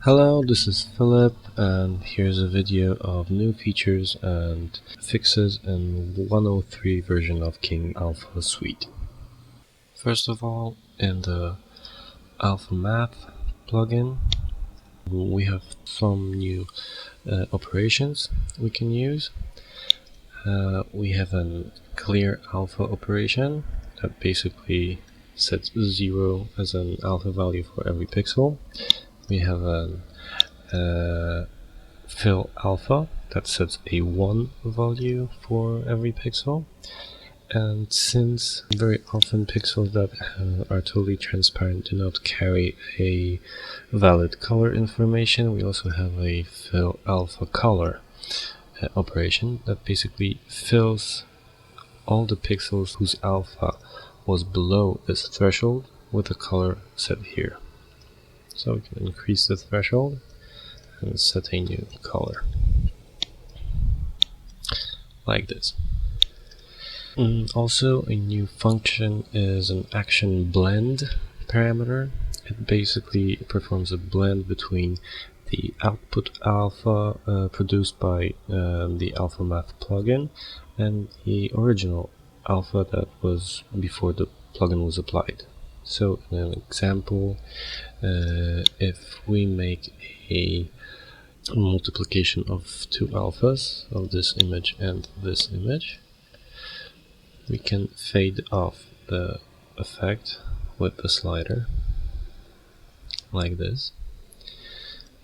Hello, this is Philip, and here's a video of new features and fixes in 1.03 version of King Alpha Suite. First of all, in the Alpha Math plugin, we have some new operations we can use. We have a clear alpha operation that basically sets 0 as an alpha value for every pixel. We have a fill alpha that sets a 1 value for every pixel. And since very often pixels that are totally transparent do not carry a valid color information, we also have a fill alpha color operation that basically fills all the pixels whose alpha was below this threshold with a color set here. So we can increase the threshold and set a new color like this. Also, a new function is an action blend parameter. It basically performs a blend between the output alpha produced by the Alpha Math plugin and the original alpha that was before the plugin was applied. So in an example, if we make a multiplication of two alphas, of this image and this image, we can fade off the effect with the slider like this.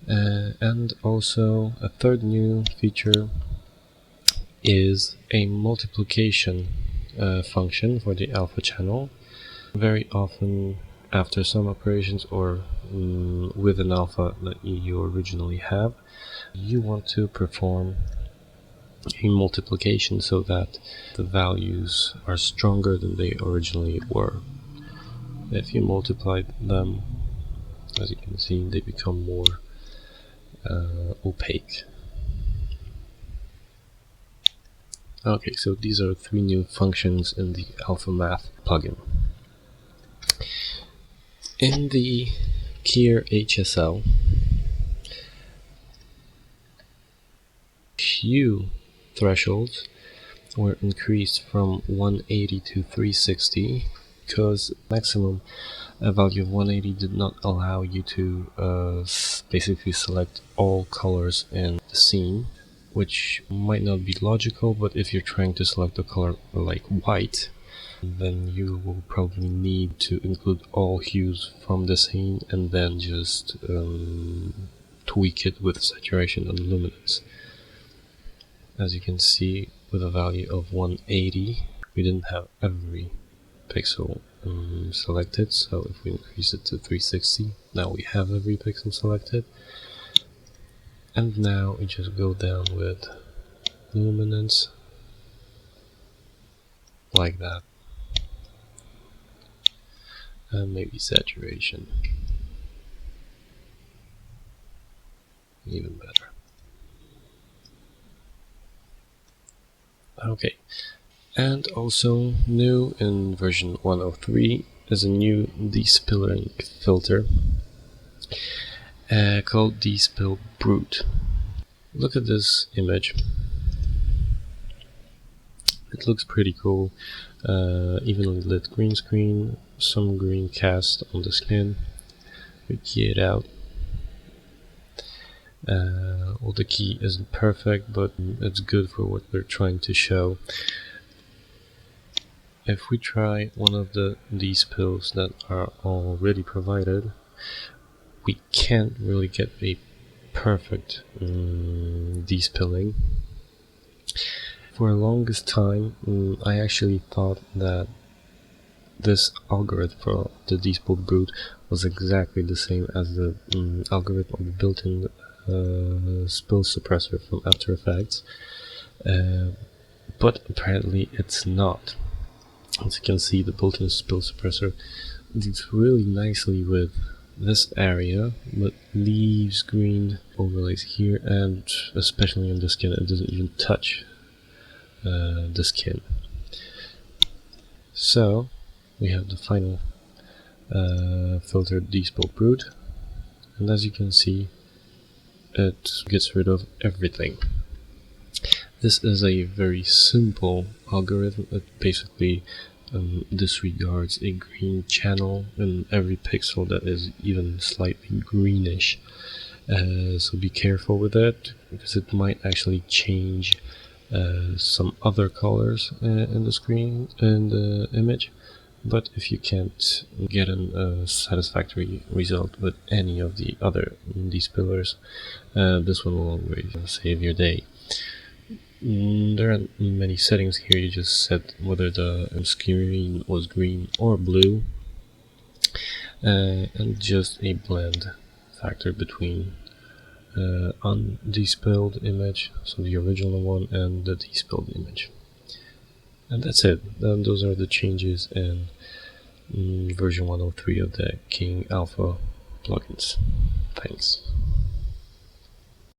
And also a third new feature is a multiplication function for the alpha channel. Very often after some operations or with an alpha that you originally have, you want to perform a multiplication so that the values are stronger than they originally were. If you multiply them, as you can see, they become more opaque. Okay, so these are 3 new functions in the Alpha Math plugin. In the Keyer HSL, hue thresholds were increased from 180 to 360 because maximum value of 180 did not allow you to basically select all colors in the scene, which might not be logical, but if you're trying to select a color like white, then you will probably need to include all hues from the scene and then just tweak it with saturation and luminance. As you can see, with a value of 180, we didn't have every pixel selected, so if we increase it to 360, now we have every pixel selected. And now we just go down with luminance like that, and maybe saturation even better. Okay, and also new in version 1.03 is a new despilling filter called Despill Brute. Look at this image. It looks pretty cool. Evenly lit green screen, some green cast on the skin. We key it out. Well, the key isn't perfect, but it's good for what we're trying to show. If we try one of the despills that are already provided, we can't really get a perfect despilling. For the longest time, I actually thought that this algorithm for the Despill Brute was exactly the same as the algorithm of the built-in spill suppressor from After Effects, but apparently it's not. As you can see, the built-in spill suppressor deals really nicely with this area, but leaves green overlays here, and especially on the skin, it doesn't even touch the skin. So we have the final filtered Despill Brute, and as you can see, it gets rid of everything. This is a very simple algorithm. It basically disregards a green channel in every pixel that is even slightly greenish. So be careful with that, because it might actually change some other colors in the screen and the image. But if you can't get a satisfactory result with any of the other Despillers, this one will always save your day. There aren't many settings here. You just set whether the screen was green or blue, and just a blend factor between undespilled image, so the original one, and the despilled image. And that's it. And those are the changes in version 103 of the King Alpha plugins. Thanks.